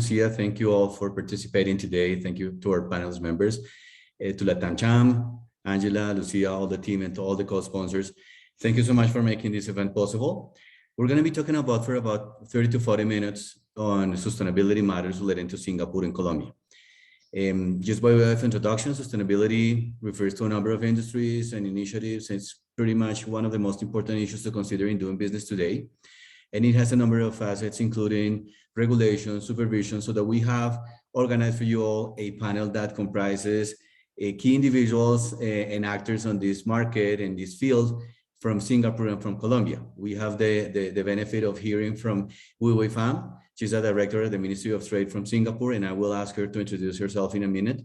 Lucia. Thank you all for participating today. Thank you to our panelist members, to Latam Cham, Angela, Lucia, all the team, and to all the co-sponsors. Thank you so much for making this event possible. We're going to be talking about for about 30 to 40 minutes on sustainability matters relating to Singapore and Colombia. Just by way of introduction, sustainability refers to a number of industries and initiatives. It's pretty much one of the most important issues to consider in doing business today. And it has a number of facets, including regulation, supervision, so that we have organized for you all a panel that comprises key individuals and actors on this market and this field from Singapore and from Colombia. We have the benefit of hearing from Wu Wei Pham. She's a director at the Ministry of Trade from Singapore, and I will ask her to introduce herself in a minute.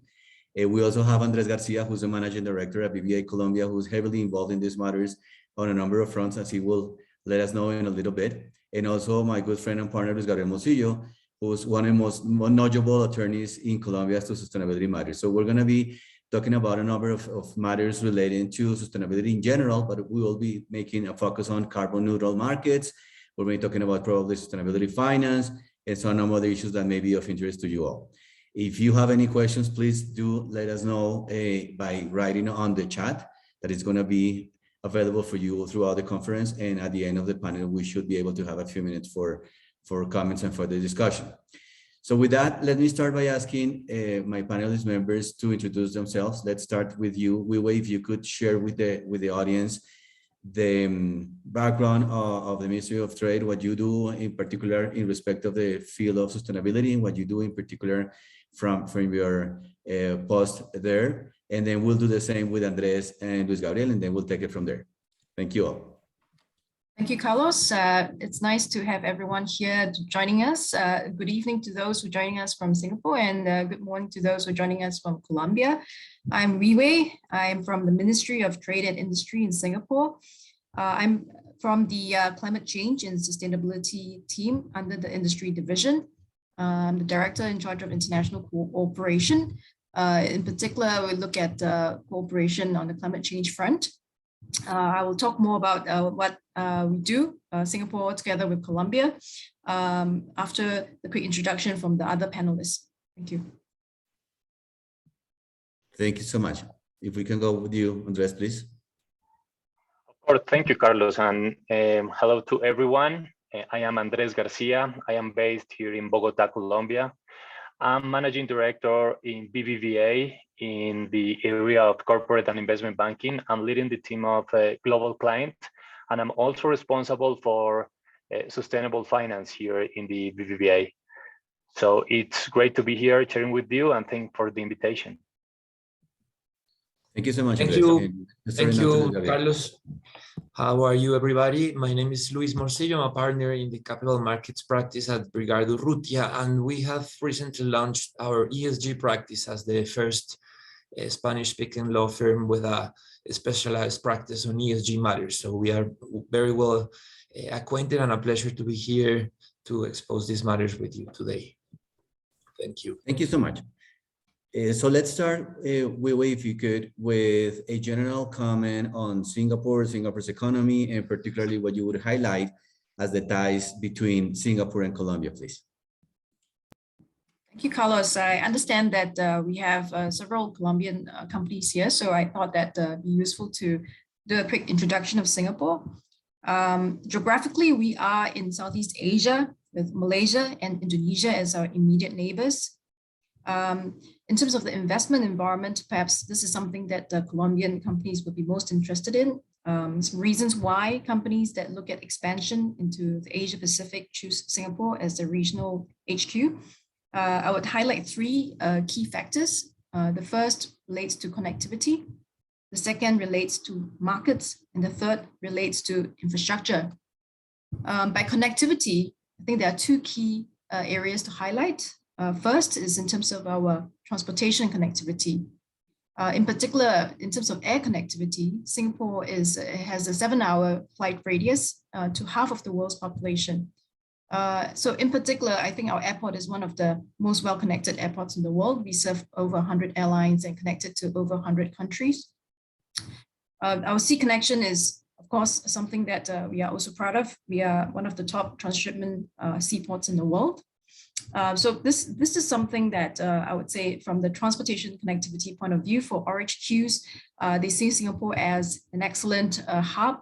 We also have Andres Garcia, who's the managing director at BBA Colombia, who's heavily involved in these matters on a number of fronts, as he will let us know in a little bit. And also my good friend and partner, Luis Gabriel Mosillo, who's one of the most knowledgeable attorneys in Colombia as to sustainability matters. So we're going to be talking about a number of matters relating to sustainability in general, but we will be making a focus on carbon neutral markets. We'll be talking about probably sustainability finance and some other issues that may be of interest to you all. If you have any questions, please do let us know by writing on the chat that is going to be available for you throughout the conference. And at the end of the panel, we should be able to have a few minutes for comments and further discussion. So with that, let me start by asking my panelist members to introduce themselves. Let's start with you. Wu Wei, if you could share with the audience the background of the Ministry of Trade, what you do in particular in respect of the field of sustainability, and what you do in particular from your post there. And then we'll do the same with Andres and Luis Gabriel, and then we'll take it from there. Thank you all. Thank you, Carlos. It's nice to have everyone here joining us. Good evening to those who are joining us from Singapore, and good morning to those who are joining us from Colombia. I'm Wu Wei. I'm from the Ministry of Trade and Industry in Singapore. I'm from the Climate Change and Sustainability team under the Industry Division. I'm the Director in charge of International Cooperation. In particular, we look at cooperation on the climate change front. I will talk more about what we do, Singapore together with Colombia, after the quick introduction from the other panelists. Thank you. Thank you so much. If we can go with you, Andres, please. Of course, thank you, Carlos, and hello to everyone. I am Andres Garcia. I am based here in Bogota, Colombia. I'm Managing Director in BBVA in the area of corporate and investment banking. I'm leading the team of global client, and I'm also responsible for sustainable finance here in the BBVA. So it's great to be here sharing with you, and thank you for the invitation. Thank you so much. Thank you. Thank you, Carlos. How are you, everybody? My name is Luis Morcillo. I'm a partner in the capital markets practice at Brigada Urrutia, and we have recently launched our ESG practice as the first Spanish-speaking law firm with a specialized practice on ESG matters. So we are very well acquainted, and a pleasure to be here to expose these matters with you today. Thank you. Thank you so much. So let's start, Wu Wei, if you could, with a general comment on Singapore's economy, and particularly what you would highlight as the ties between Singapore and Colombia, please. Thank you, Carlos. I understand that we have several Colombian companies here, so I thought that it'd be useful to do a quick introduction of Singapore. Geographically, we are in Southeast Asia with Malaysia and Indonesia as our immediate neighbors. In terms of the investment environment, perhaps this is something that the Colombian companies would be most interested in. Some reasons why companies that look at expansion into the Asia Pacific choose Singapore as the regional HQ. I would highlight three key factors. The first relates to connectivity. The second relates to markets, and the third relates to infrastructure. By connectivity, I think there are two key areas to highlight. First is in terms of our transportation connectivity. In particular, in terms of air connectivity, Singapore has a 7-hour flight radius to half of the world's population. So in particular, I think our airport is one of the most well-connected airports in the world. We serve over 100 airlines and connected to over 100 countries. Our sea connection is, of course, something that we are also proud of. We are one of the top transshipment seaports in the world. So this is something that I would say from the transportation connectivity point of view for RHQs, they see Singapore as an excellent hub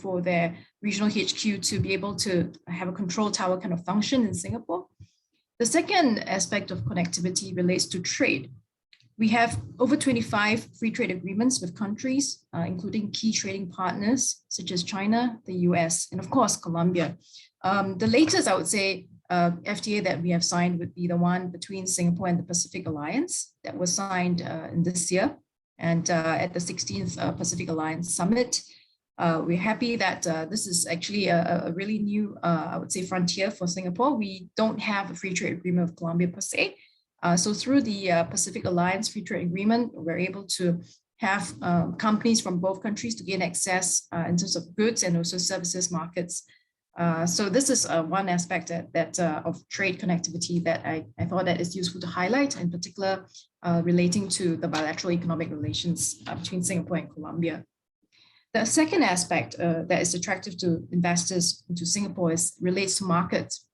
for their regional HQ to be able to have a control tower kind of function in Singapore. The second aspect of connectivity relates to trade. We have over 25 free trade agreements with countries, including key trading partners such as China, the US, and of course, Colombia. The latest, I would say, FTA that we have signed would be the one between Singapore and the Pacific Alliance that was signed in this year. And at the 16th Pacific Alliance Summit, we're happy that this is actually a really new, I would say, frontier for Singapore. We don't have a free trade agreement with Colombia per se. So through the Pacific Alliance Free Trade Agreement, we're able to have companies from both countries to gain access in terms of goods and also services markets. So this is one aspect that of trade connectivity that I thought that is useful to highlight, in particular relating to the bilateral economic relations between Singapore and Colombia. The second aspect that is attractive to investors into Singapore relates to markets.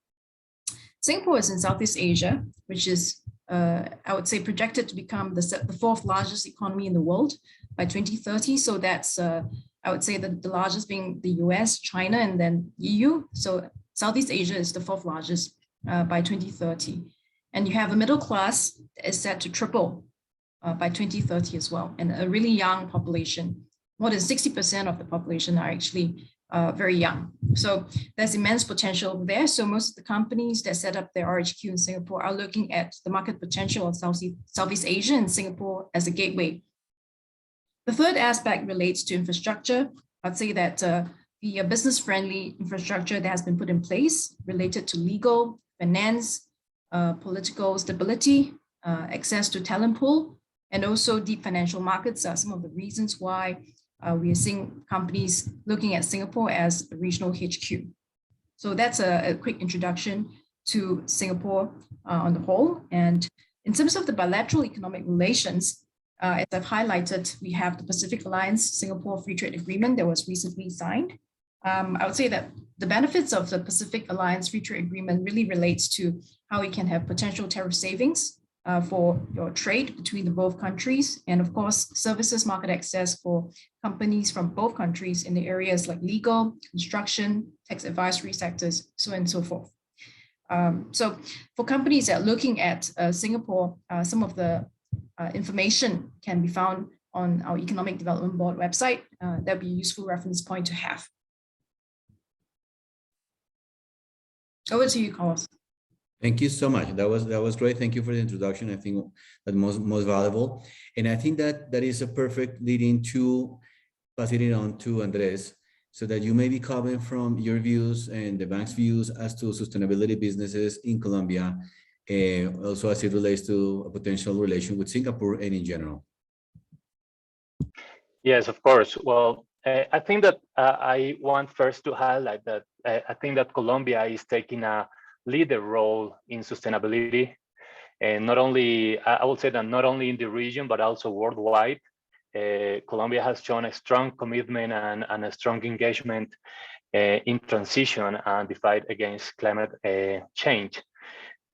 Singapore is in Southeast Asia, which is, I would say, projected to become the fourth largest economy in the world by 2030. So that's, I would say, the largest being the US, China, and then EU. So Southeast Asia is the fourth largest by 2030. And you have a middle class that is set to triple by 2030 as well, and a really young population. More than 60% of the population are actually very young. So there's immense potential there. So most of the companies that set up their RHQ in Singapore are looking at the market potential of Southeast Asia and Singapore as a gateway. The third aspect relates to infrastructure. I'd say that the business-friendly infrastructure that has been put in place related to legal, finance, political stability, access to talent pool, and also deep financial markets are some of the reasons why we are seeing companies looking at Singapore as a regional HQ. So that's a quick introduction to Singapore on the whole. And in terms of the bilateral economic relations, as I've highlighted, we have the Pacific Alliance Singapore Free Trade Agreement that was recently signed. I would say that the benefits of the Pacific Alliance Free Trade Agreement really relates to how we can have potential tariff savings for your trade between the both countries, and of course, services market access for companies from both countries in the areas like legal, construction, tax advisory sectors, so on and so forth. So for companies that are looking at Singapore, some of the information can be found on our Economic Development Board website. That'd be a useful reference point to have. Over to you, Carlos. Thank you so much. That was great. Thank you for the introduction. I think that most valuable, and I think that is a perfect leading to passing it on to Andres, so that you may be coming from your views and the bank's views as to sustainability businesses in Colombia, also as it relates to a potential relation with Singapore and in general. Yes, of course. Well, I think that I want first to highlight that I think that Colombia is taking a leader role in sustainability, and not only, I would say that not only in the region, but also worldwide. Colombia has shown a strong commitment and a strong engagement in transition and the fight against climate change.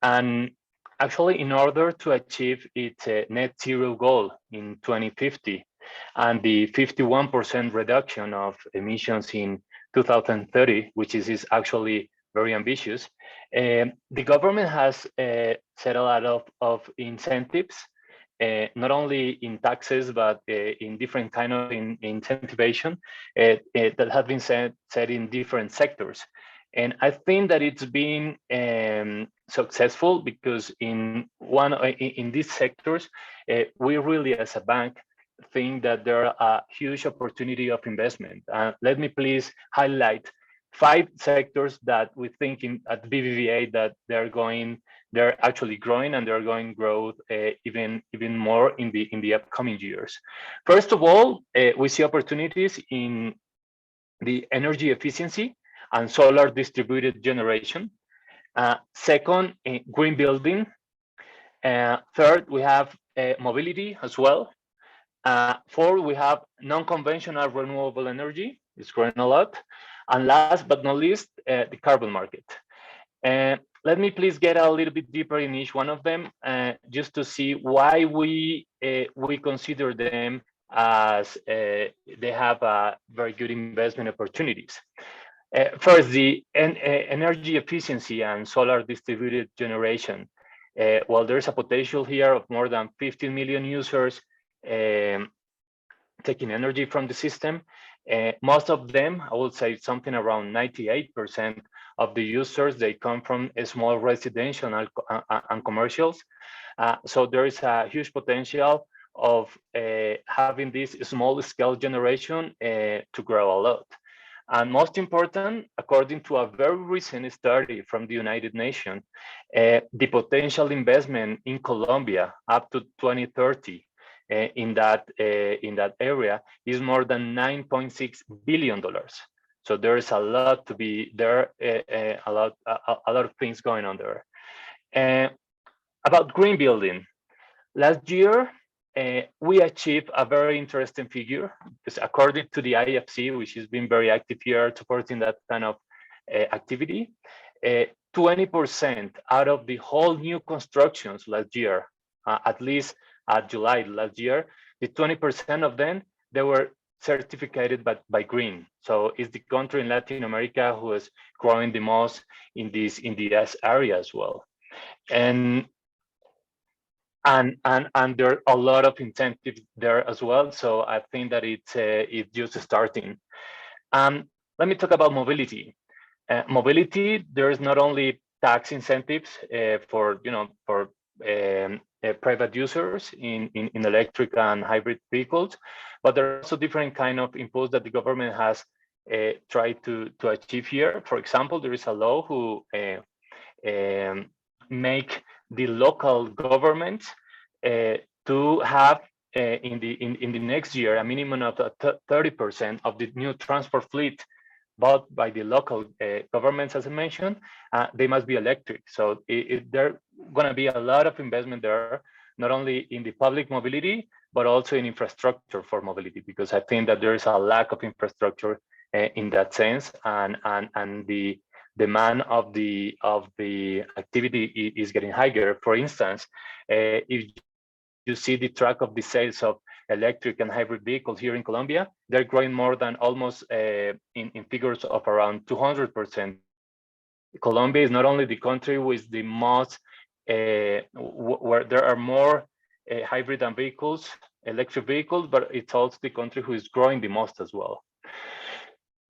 And actually, in order to achieve its net zero goal in 2050 and the 51% reduction of emissions in 2030, which is actually very ambitious, the government has set a lot of incentives, not only in taxes, but in different kind of incentivization that have been set in different sectors. And I think that it's been successful because in these sectors, we really as a bank think that there are a huge opportunity of investment. Let me please highlight 5 sectors that we think at BBVA that they're actually growing, and they're going to grow even more in the upcoming years. First of all, we see opportunities in the energy efficiency and solar distributed generation. Second, green building. Third, we have mobility as well. Fourth, we have non-conventional renewable energy. It's growing a lot. And last but not least, the carbon market. let me please get a little bit deeper in each one of them, just to see why we consider them as they have very good investment opportunities. First, the energy efficiency and solar distributed generation. Well, there's a potential here of more than 15 million users taking energy from the system. Most of them, I would say something around 98% of the users, they come from small residential and commercials. So there is a huge potential of having this small scale generation to grow a lot. And most important, according to a very recent study from the United Nations, the potential investment in Colombia up to 2030 in that area is more than $9.6 billion. So there is a lot to be there, a lot of things going on there. About green building, last year we achieved a very interesting figure, because according to the IFC, which has been very active here supporting that kind of activity, 20% out of the whole new constructions last year, at least at July last year, the 20% of them, they were certificated by green. So it's the country in Latin America who is growing the most in this area as well. And there are a lot of incentives there as well. So I think that it's just starting. Let me talk about mobility. Mobility, there is not only tax incentives for private users in electric and hybrid vehicles, but there are also different kind of imposts that the government has tried to achieve here. For example, there is a law who make the local government to have in the next year a minimum of 30% of the new transport fleet bought by the local governments, as I mentioned, they must be electric. So there going to be a lot of investment there, not only in the public mobility, but also in infrastructure for mobility, because I think that there is a lack of infrastructure in that sense, and the demand of the activity is getting higher. For instance, if you see the track of the sales of electric and hybrid vehicles here in Colombia, they're growing more than almost in figures of around 200%. Colombia is not only the country with the most, where there are more hybrid and vehicles, electric vehicles, but it's also the country who is growing the most as well.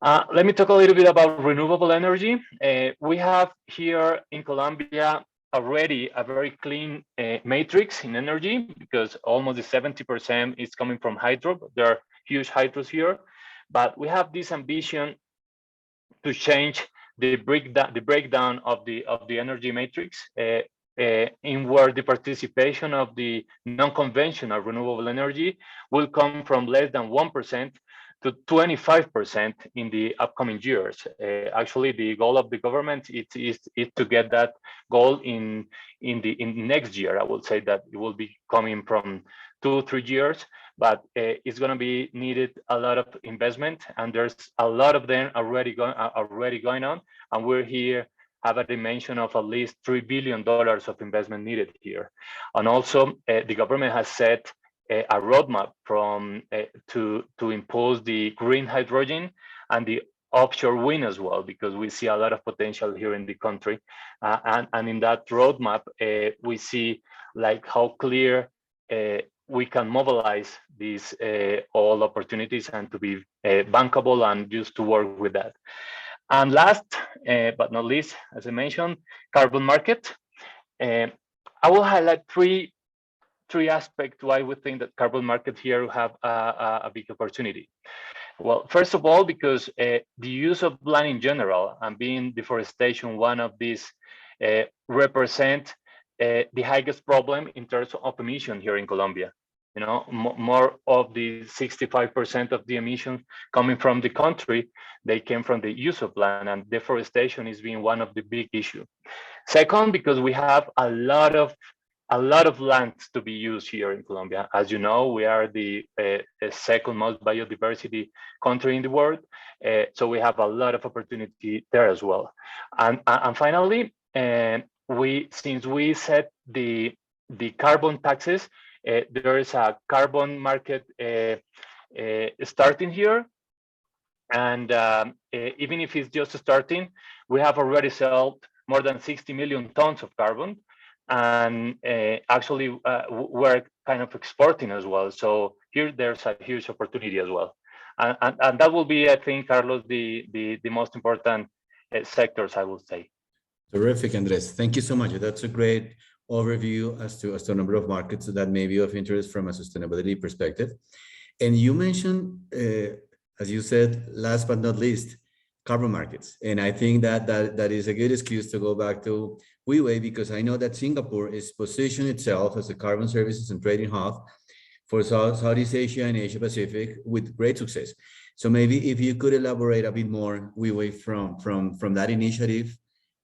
Let me talk a little bit about renewable energy. We have here in Colombia already a very clean matrix in energy, because almost the 70% is coming from hydro. There are huge hydros here, but we have this ambition to change the breakdown of the energy matrix in where the participation of the non-conventional renewable energy will come from less than 1% to 25% in the upcoming years. Actually, the goal of the government is to get that goal in next year. I would say that it will be coming from 2-3 years, but it's going to be needed a lot of investment, and there's a lot of them already going on, and we're here have a dimension of at least $3 billion of investment needed here. And also, the government has set a roadmap to impose the green hydrogen and the offshore wind as well, because we see a lot of potential here in the country. And in that roadmap, we see like how clear we can mobilize these all opportunities and to be bankable and just to work with that. And last but not least, as I mentioned, carbon market. I will highlight three aspects why we think that carbon market here have a big opportunity. Well, first of all, because the use of land in general, and being deforestation one of these, represent the highest problem in terms of emission here in Colombia. You know, more of the 65% of the emissions coming from the country, they came from the use of land, and deforestation is being one of the big issues. Second, because we have a lot of land to be used here in Colombia. As you know, we are the second most biodiversity country in the world, so we have a lot of opportunity there as well. And finally, since we set the carbon taxes, there is a carbon market starting here. And even if it's just starting, we have already sold more than 60 million tons of carbon. And actually, we're kind of exporting as well. So here, there's a huge opportunity as well. And that will be, I think, Carlos, the most important sectors, I would say. Terrific, Andres. Thank you so much. That's a great overview as to a number of markets that may be of interest from a sustainability perspective. And you mentioned, as you said, last but not least, carbon markets. And I think that is a good excuse to go back to WeWay, because I know that Singapore is positioned itself as a carbon services and trading hub for Southeast Asia and Asia Pacific with great success. So maybe if you could elaborate a bit more, WeWay, from that initiative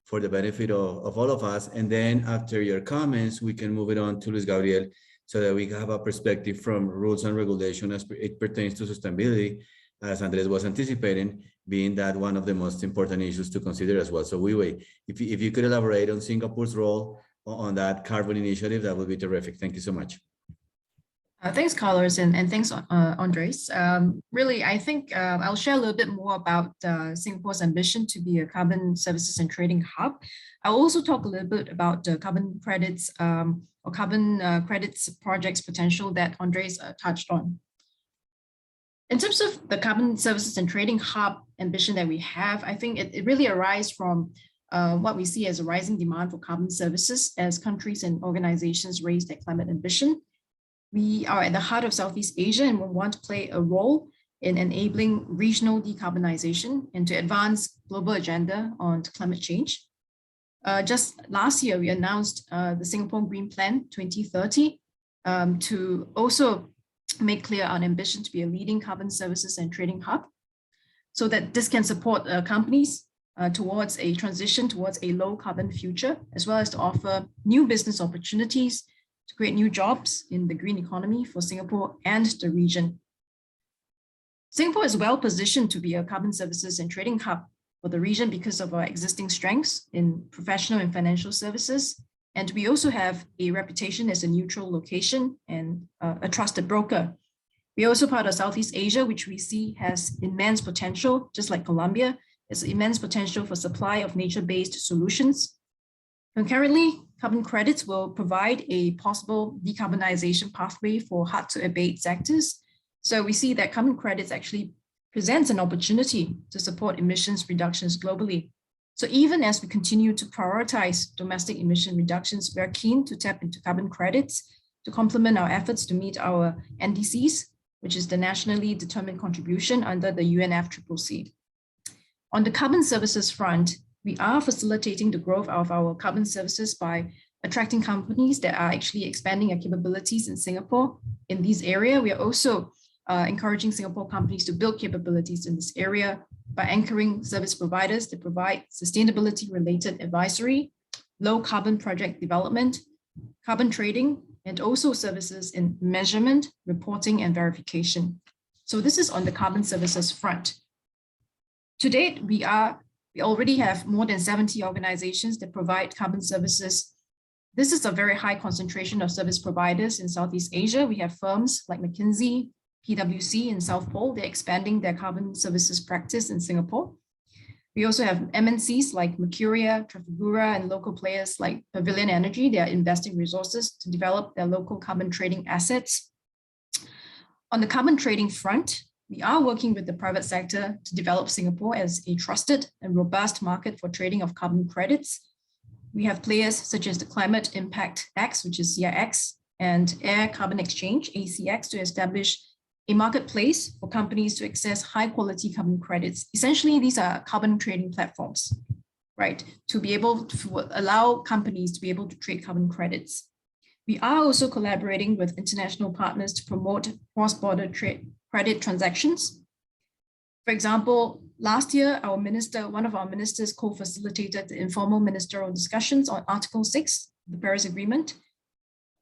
for the benefit of all of us. And then after your comments, we can move it on to Luis Gabriel so that we have a perspective from rules and regulation as it pertains to sustainability, as Andres was anticipating, being that one of the most important issues to consider as well. So WeWay, if you could elaborate on Singapore's role on that carbon initiative, that would be terrific. Thank you so much. Thanks, Carlos, and thanks, Andres. Really, I think I'll share a little bit more about Singapore's ambition to be a carbon services and trading hub. I'll also talk a little bit about the carbon credits or carbon credits projects potential that Andres touched on. In terms of the carbon services and trading hub ambition that we have, I think it really arises from what we see as a rising demand for carbon services as countries and organizations raise their climate ambition. We are at the heart of Southeast Asia and we want to play a role in enabling regional decarbonization and to advance global agenda on climate change. Just last year, we announced the Singapore Green Plan 2030 to also make clear our ambition to be a leading carbon services and trading hub so that this can support companies towards a transition towards a low carbon future, as well as to offer new business opportunities to create new jobs in the green economy for Singapore and the region. Singapore is well positioned to be a carbon services and trading hub for the region because of our existing strengths in professional and financial services. And we also have a reputation as a neutral location and a trusted broker. We're also part of Southeast Asia, which we see has immense potential, just like Colombia, has immense potential for supply of nature-based solutions. Concurrently, carbon credits will provide a possible decarbonization pathway for hard-to-abate sectors. So we see that carbon credits actually presents an opportunity to support emissions reductions globally. So even as we continue to prioritize domestic emission reductions, we are keen to tap into carbon credits to complement our efforts to meet our NDCs, which is the nationally determined contribution under the UNFCCC. On the carbon services front, we are facilitating the growth of our carbon services by attracting companies that are actually expanding their capabilities in Singapore. In this area, we are also encouraging Singapore companies to build capabilities in this area by anchoring service providers that provide sustainability-related advisory, low carbon project development, carbon trading, and also services in measurement, reporting, and verification. So this is on the carbon services front. To date, we already have more than 70 organizations that provide carbon services. This is a very high concentration of service providers in Southeast Asia. We have firms like McKinsey, PwC in South Pole. They're expanding their carbon services practice in Singapore. We also have MNCs like Mercuria, Trafigura, and local players like Pavilion Energy. They are investing resources to develop their local carbon trading assets. On the carbon trading front, we are working with the private sector to develop Singapore as a trusted and robust market for trading of carbon credits. We have players such as the Climate Impact X, which is CIX, and Air Carbon Exchange, ACX, to establish a marketplace for companies to access high quality carbon credits. Essentially, these are carbon trading platforms, right? To be able to allow companies to be able to trade carbon credits. We are also collaborating with international partners to promote cross-border trade credit transactions. For example, last year, one of our ministers co-facilitated the informal ministerial discussions on Article 6, the Paris Agreement.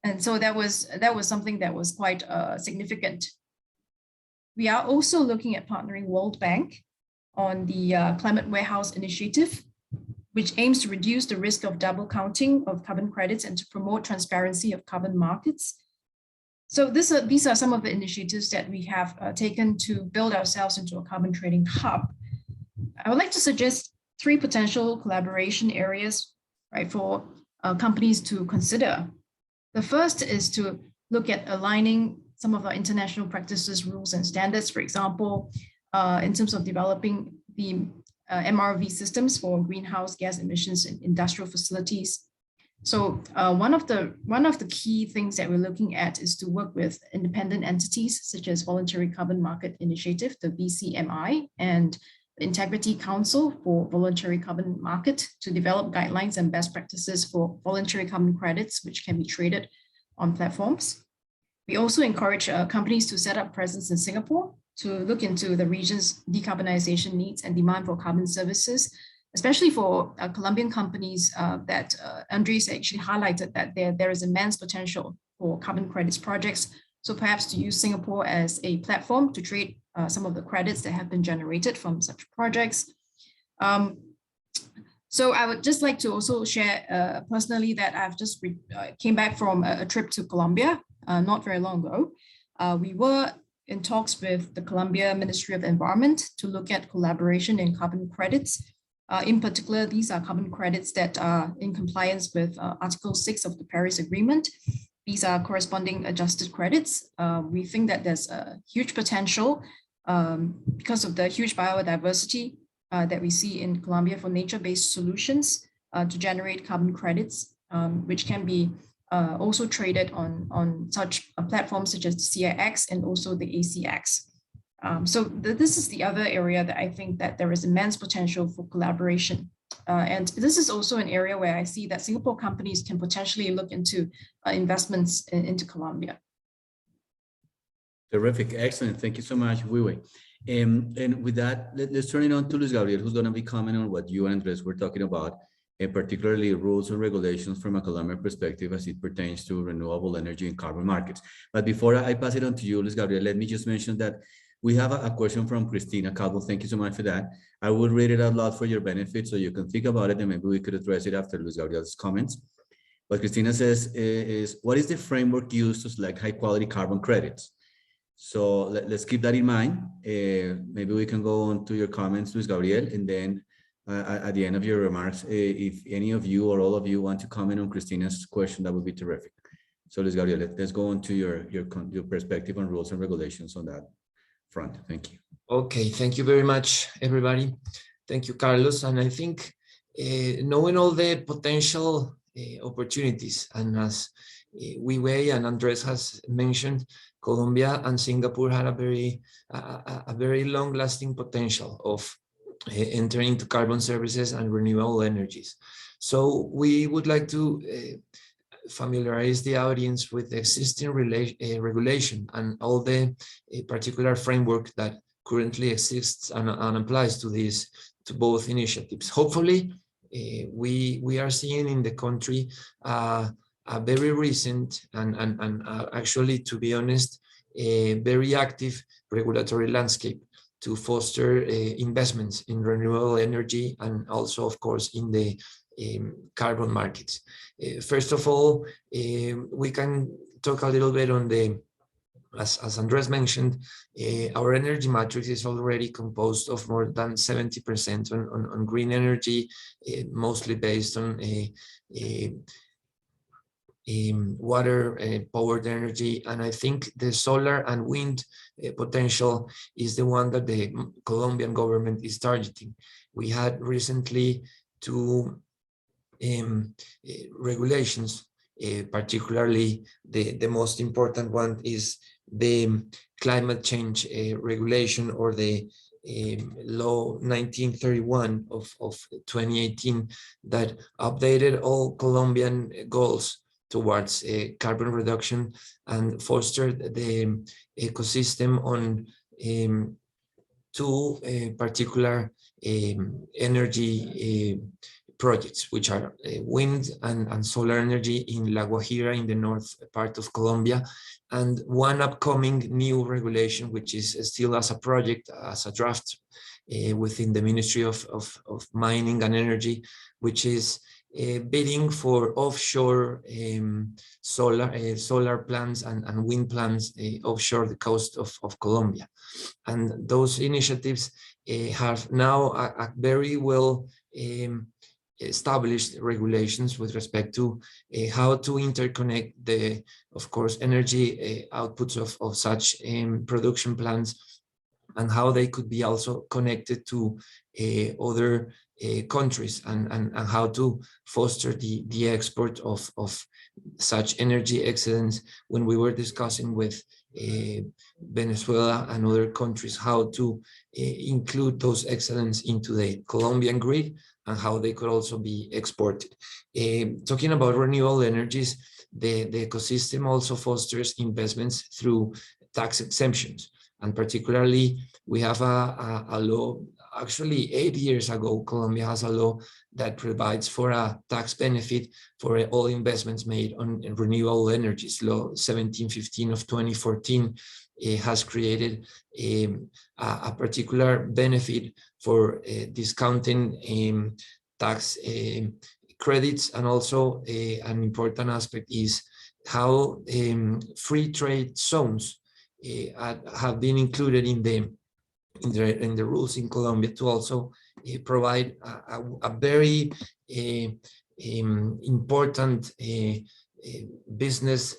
And so that was something that was quite significant. We are also looking at partnering World Bank on the Climate Warehouse Initiative, which aims to reduce the risk of double counting of carbon credits and to promote transparency of carbon markets. So these are some of the initiatives that we have taken to build ourselves into a carbon trading hub. I would like to suggest 3 potential collaboration areas, right, for companies to consider. The first is to look at aligning some of our international practices, rules, and standards, for example, in terms of developing the MRV systems for greenhouse gas emissions in industrial facilities. So one of the key things that we're looking at is to work with independent entities such as Voluntary Carbon Market Initiative, the VCMI, and the Integrity Council for Voluntary Carbon Market to develop guidelines and best practices for voluntary carbon credits, which can be traded on platforms. We also encourage companies to set up presence in Singapore to look into the region's decarbonization needs and demand for carbon services, especially for Colombian companies that Andres actually highlighted that there is immense potential for carbon credits projects. So perhaps to use Singapore as a platform to trade some of the credits that have been generated from such projects. So I would just like to also share personally that I've just came back from a trip to Colombia not very long ago. We were in talks with the Colombia Ministry of Environment to look at collaboration in carbon credits. In particular, these are carbon credits that are in compliance with Article 6 of the Paris Agreement. These are corresponding adjusted credits. We think that there's a huge potential because of the huge biodiversity that we see in Colombia for nature-based solutions to generate carbon credits, which can be also traded on such platforms such as the CIX and also the ACX. So this is the other area that I think that there is immense potential for collaboration. And this is also an area where I see that Singapore companies can potentially look into investments into Colombia. Terrific, excellent. Thank you so much, Wiwi. And with that, let's turn it on to Luis Gabriel, who's going to be commenting on what you and Andres were talking about, and particularly rules and regulations from a Colombian perspective as it pertains to renewable energy and carbon markets. But before I pass it on to you, Luis Gabriel, let me just mention that we have a question from Cristina Calvo. Thank you so much for that. I will read it out loud for your benefit so you can think about it, and maybe we could address it after Luis Gabriel's comments. What Cristina says is, what is the framework used to select high quality carbon credits? So let's keep that in mind. Maybe we can go on to your comments, Luis Gabriel, and then at the end of your remarks, if any of you or all of you want to comment on Christina's question, that would be terrific. So Luis Gabriel, let's go on to your perspective on rules and regulations on that front. Thank you. Okay, thank you very much, everybody. Thank you, Carlos. And I think knowing all the potential opportunities, and as Wiwi and Andres has mentioned, Colombia and Singapore had a very long-lasting potential of entering into carbon services and renewable energies. So we would like to familiarize the audience with the existing regulation and all the particular framework that currently exists and applies to both initiatives. Hopefully, we are seeing in the country a very recent and actually, to be honest, a very active regulatory landscape to foster investments in renewable energy and also, of course, in the carbon markets. First of all, we can talk a little bit on as Andres mentioned, our energy matrix is already composed of more than 70% on green energy, mostly based on water powered energy, and I think the solar and wind potential is the one that the Colombian government is targeting. We had recently two regulations, particularly the most important one is the climate change regulation, or the law 1931 of 2018 that updated all Colombian goals towards carbon reduction and fostered the ecosystem on two particular energy projects, which are wind and solar energy in La Guajira in the north part of Colombia, and one upcoming new regulation, which is still as a project, as a draft, within the Ministry of Mining and Energy, which is bidding for offshore solar plants and wind plants offshore the coast of Colombia. And those initiatives have now a very well established regulations with respect to how to interconnect the, of course, energy outputs of such production plants, and how they could be also connected to other countries, and how to foster the export of such energy excellence. When we were discussing with Venezuela and other countries how to include those excellence into the Colombian grid, and how they could also be exported. Talking about renewable energies, the ecosystem also fosters investments through tax exemptions. And particularly, we have a law, actually 8 years ago, Colombia has a law that provides for a tax benefit for all investments made on renewable energies. Law 1715 of 2014 has created a particular benefit for discounting tax credits. And also an important aspect is how free trade zones have been included in the rules in Colombia to also provide a very important business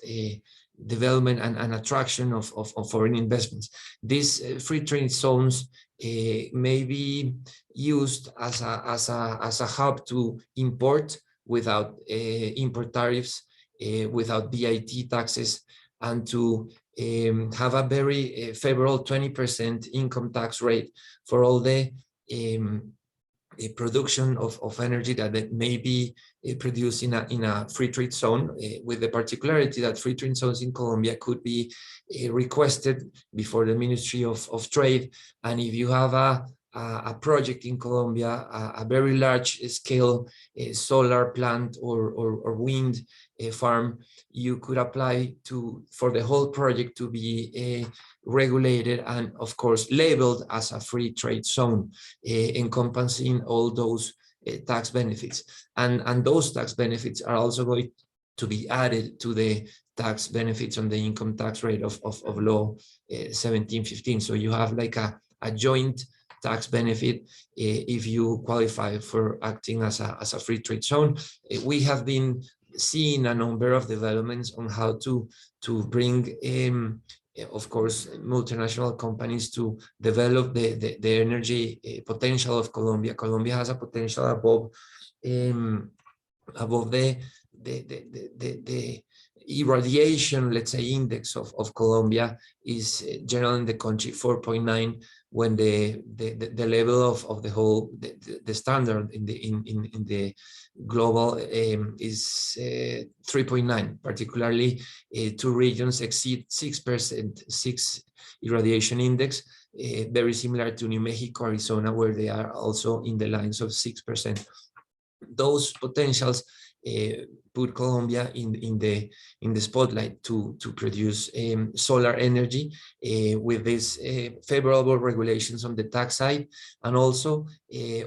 development and attraction of foreign investments. These free trade zones may be used as a hub to import without import tariffs, without VAT taxes, and to have a very favorable 20% income tax rate for all the production of energy that may be produced in a free trade zone, with the particularity that free trade zones in Colombia could be requested before the Ministry of Trade. And if you have a project in Colombia, a very large scale solar plant or wind farm, you could apply for the whole project to be regulated and, of course, labeled as a free trade zone, encompassing all those tax benefits. And those tax benefits are also going to be added to the tax benefits on the income tax rate of law 1715. So you have like a joint tax benefit if you qualify for acting as a free trade zone. We have been seeing a number of developments on how to bring of course, multinational companies to develop the energy potential of Colombia. Colombia has a potential above the irradiation, let's say, index of Colombia is general in the country 4.9, when the level of the whole the standard in the global is 3.9. Particularly, two regions exceed 6%, 6 irradiation index, very similar to New Mexico, Arizona, where they are also in the lines of 6%. Those potentials put Colombia in the spotlight to produce solar energy with these favorable regulations on the tax side, and also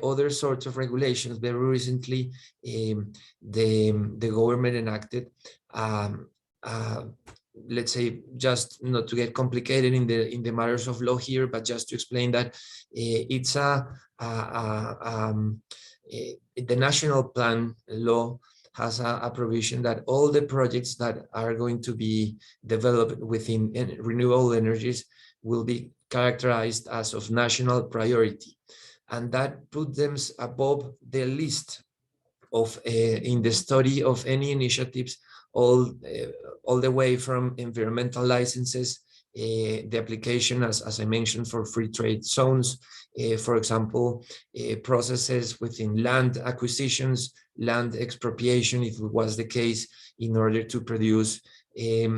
other sorts of regulations. Very recently, the government enacted, let's say, just not to get complicated in the matters of law here, but just to explain that it's the national plan law has a provision that all the projects that are going to be developed within renewable energies will be characterized as of national priority. And that puts them above the list of, in the study of any initiatives, all the way from environmental licenses, the application, as I mentioned, for free trade zones, for example, processes within land acquisitions, land expropriation, if it was the case, in order to produce a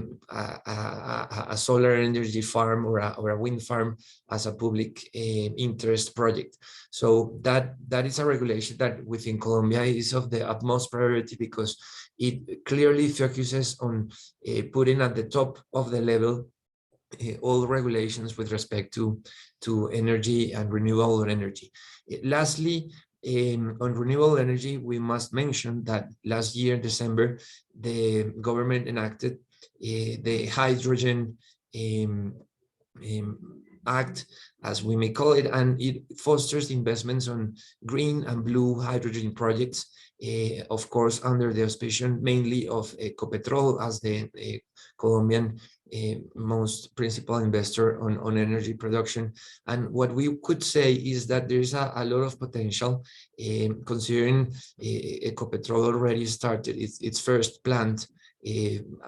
solar energy farm or a wind farm as a public interest project. So that is a regulation that within Colombia is of the utmost priority, because it clearly focuses on putting at the top of the level all regulations with respect to energy and renewable energy. Lastly, on renewable energy, we must mention that last year, December, the government enacted the Hydrogen Act, as we may call it, and it fosters investments on green and blue hydrogen projects, of course, under the auspices mainly of Ecopetrol as the Colombian most principal investor on energy production. And what we could say is that there's a lot of potential, considering Ecopetrol already started its first plant,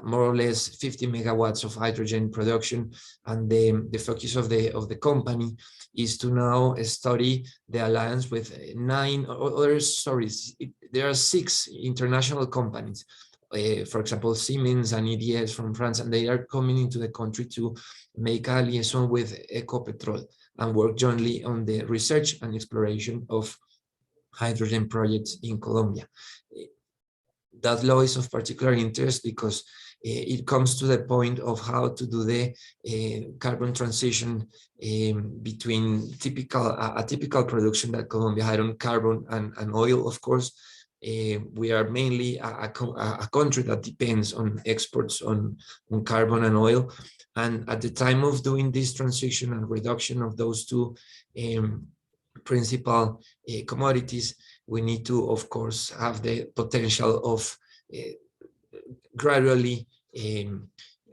more or less 50 megawatts of hydrogen production, and the focus of the company is to now study the alliance with there are 6 international companies, for example, Siemens and EDS from France, and they are coming into the country to make a liaison with Ecopetrol and work jointly on the research and exploration of hydrogen projects in Colombia. That law is of particular interest because it comes to the point of how to do the carbon transition between a typical production that Colombia had on carbon and oil, of course. We are mainly a country that depends on exports on carbon and oil. And at the time of doing this transition and reduction of those two principal commodities, we need to, of course, have the potential of gradually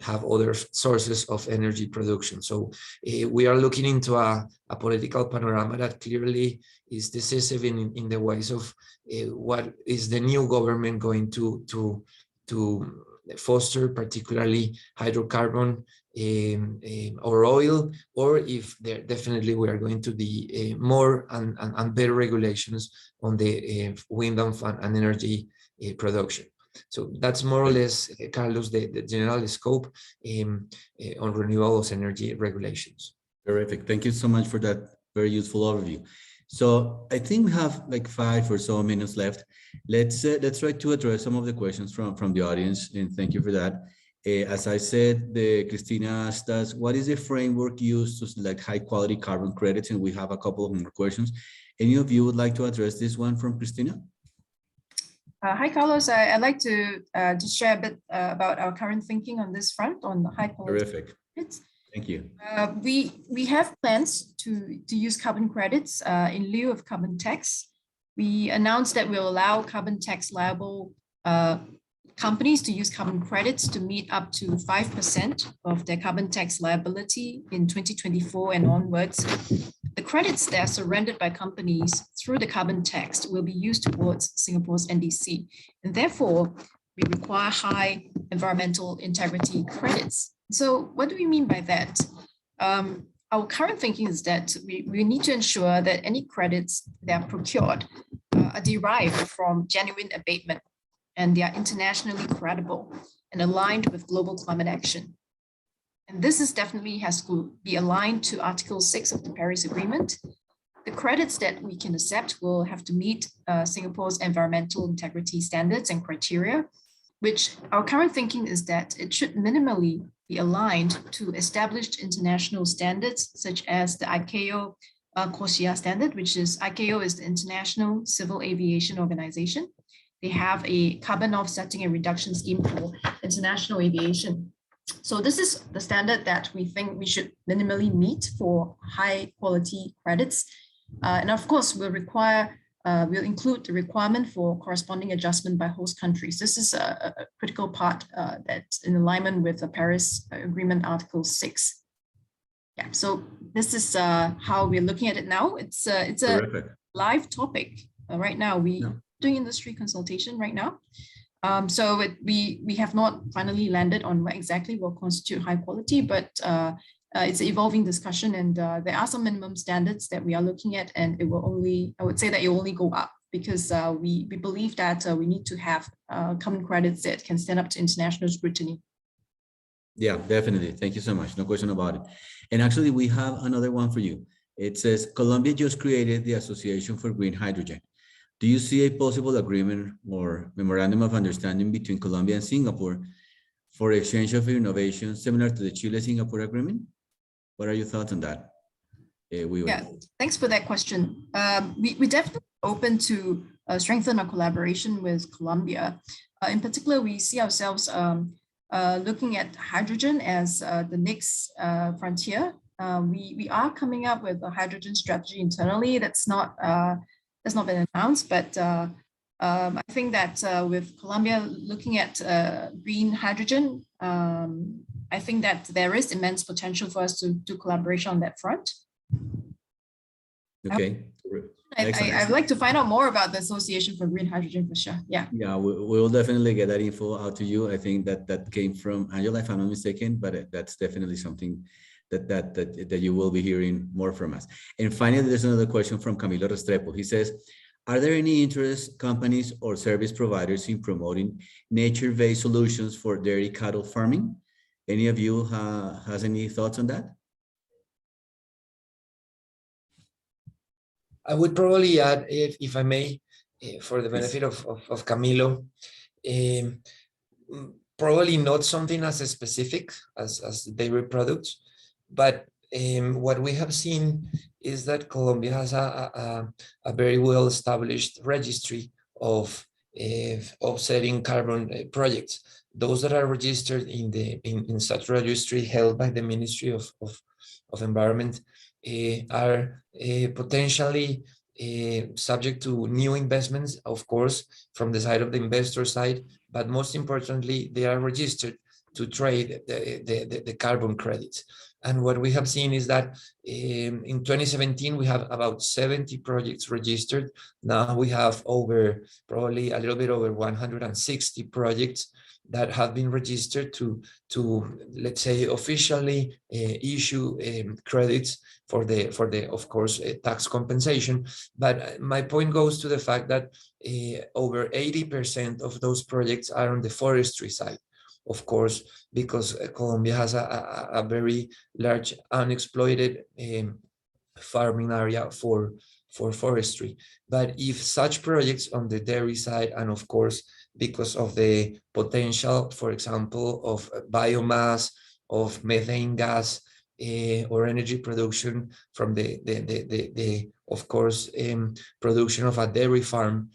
have other sources of energy production. So we are looking into a political panorama that clearly is decisive in the ways of what is the new government going to foster, particularly hydrocarbon or oil, or if there definitely we are going to be more and better regulations on the wind and energy production. So that's more or less, Carlos, the general scope on renewable energy regulations. Terrific. Thank you so much for that very useful overview. So I think we have like 5 or so minutes left. Let's try to address some of the questions from the audience, and thank you for that. As I said, Cristina asked us, what is the framework used to select high quality carbon credits? And we have a couple of more questions. Any of you would like to address this one from Cristina? Hi, Carlos. I'd like to just share a bit about our current thinking on this front on the high quality. Terrific. Credits. Thank you. We have plans to use carbon credits in lieu of carbon tax. We announced that we'll allow carbon tax liable companies to use carbon credits to meet up to 5% of their carbon tax liability in 2024 and onwards. The credits that are surrendered by companies through the carbon tax will be used towards Singapore's NDC, and therefore we require high environmental integrity credits. So what do we mean by that? Our current thinking is that we need to ensure that any credits that are procured are derived from genuine abatement, and they are internationally credible and aligned with global climate action. And this is definitely has to be aligned to Article 6 of the Paris Agreement. The credits that we can accept will have to meet Singapore's environmental integrity standards and criteria, which our current thinking is that it should minimally be aligned to established international standards, such as the ICAO CORSIA standard, which is ICAO is the International Civil Aviation Organization. They have a carbon offsetting and reduction scheme for international aviation. So this is the standard that we think we should minimally meet for high quality credits. And of course, we'll include the requirement for corresponding adjustment by host countries. This is a critical part that's in alignment with the Paris Agreement Article 6. Yeah, so this is how we're looking at it now. It's a live topic right now. We're doing industry consultation right now. So we have not finally landed on what exactly will constitute high quality, but it's an evolving discussion, and there are some minimum standards that we are looking at, and it will only, I would say that it will only go up because we believe that we need to have carbon credits that can stand up to international scrutiny. Yeah, definitely. Thank you so much. No question about it. And actually, we have another one for you. It says, Colombia just created the Association for Green Hydrogen. Do you see a possible agreement or memorandum of understanding between Colombia and Singapore for exchange of innovation similar to the Chile-Singapore agreement? What are your thoughts on that? Yeah, thanks for that question. We definitely open to strengthen our collaboration with Colombia. In particular, we see ourselves looking at hydrogen as the next frontier. We are coming up with a hydrogen strategy internally that's not been announced, but I think that with Colombia looking at green hydrogen, I think that there is immense potential for us to do collaboration on that front. Okay. I'd like to find out more about the Association for Green Hydrogen for sure. Yeah. Yeah, we'll definitely get that info out to you. I think that came from Angela, if I'm not mistaken, but that's definitely something that you will be hearing more from us. And finally, there's another question from Camilo Restrepo. He says, are there any interest companies or service providers in promoting nature-based solutions for dairy cattle farming? Any of you has any thoughts on that? I would probably add, if I may, for the benefit of Camilo, probably not something as specific as dairy products, but what we have seen is that Colombia has a very well-established registry of offsetting carbon projects. Those that are registered in such registry held by the Ministry of Environment are potentially subject to new investments, of course, from the side of the investor side, but most importantly, they are registered to trade the carbon credits. And what we have seen is that in 2017, we have about 70 projects registered. Now we have probably a little bit over 160 projects that have been registered to let's say, officially issue credits for the of course tax compensation. But my point goes to the fact that over 80% of those projects are on the forestry side, of course, because Colombia has a very large unexploited farming area for forestry. But if such projects on the dairy side, and of course because of the potential, for example, of biomass, of methane gas, or energy production from the of course production of a dairy farm,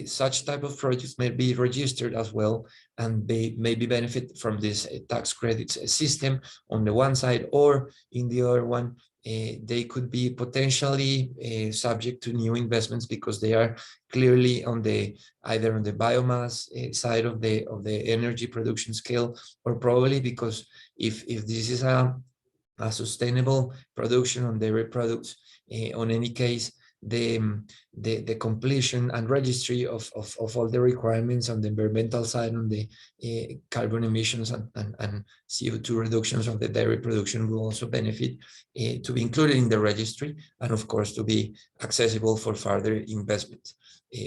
such type of projects may be registered as well, and they maybe benefit from this tax credits system on the one side, or in the other one, they could be potentially subject to new investments because they are clearly on either on the biomass side of the energy production scale, or probably because if this is a sustainable production on dairy products, on any case, the completion and registry of all the requirements on the environmental side, on the carbon emissions and CO2 reductions of the dairy production will also benefit to be included in the registry, and of course to be accessible for further investments.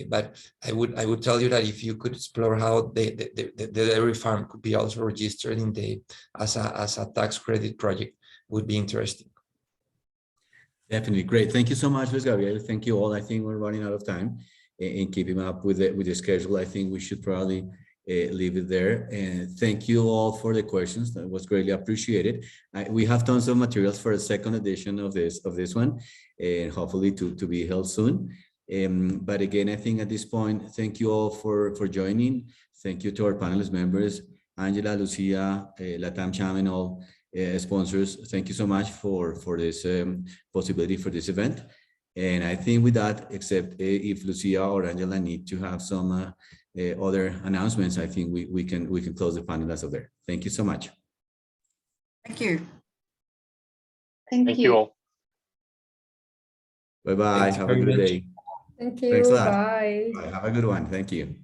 But I would tell you that if you could explore how the dairy farm could be also registered as a tax credit project, would be interesting. Definitely. Great. Thank you so much, Luis Gabriel. Thank you all. I think we're running out of time in keeping up with the schedule. I think we should probably leave it there. And thank you all for the questions. That was greatly appreciated. We have tons of materials for a second edition of this one, and hopefully to be held soon. But again, I think at this point, thank you all for joining. Thank you to our panelist members, Angela, Lucia, Latam Cham, and all sponsors. Thank you so much for this possibility for this event. And I think with that, except if Lucia or Angela need to have some other announcements, I think we can close the panel as of there. Thank you so much. Thank you. Thank you all. Bye-bye. Have a good day. Thank you. Thanks a lot. Bye. Bye. Have a good one. Thank you.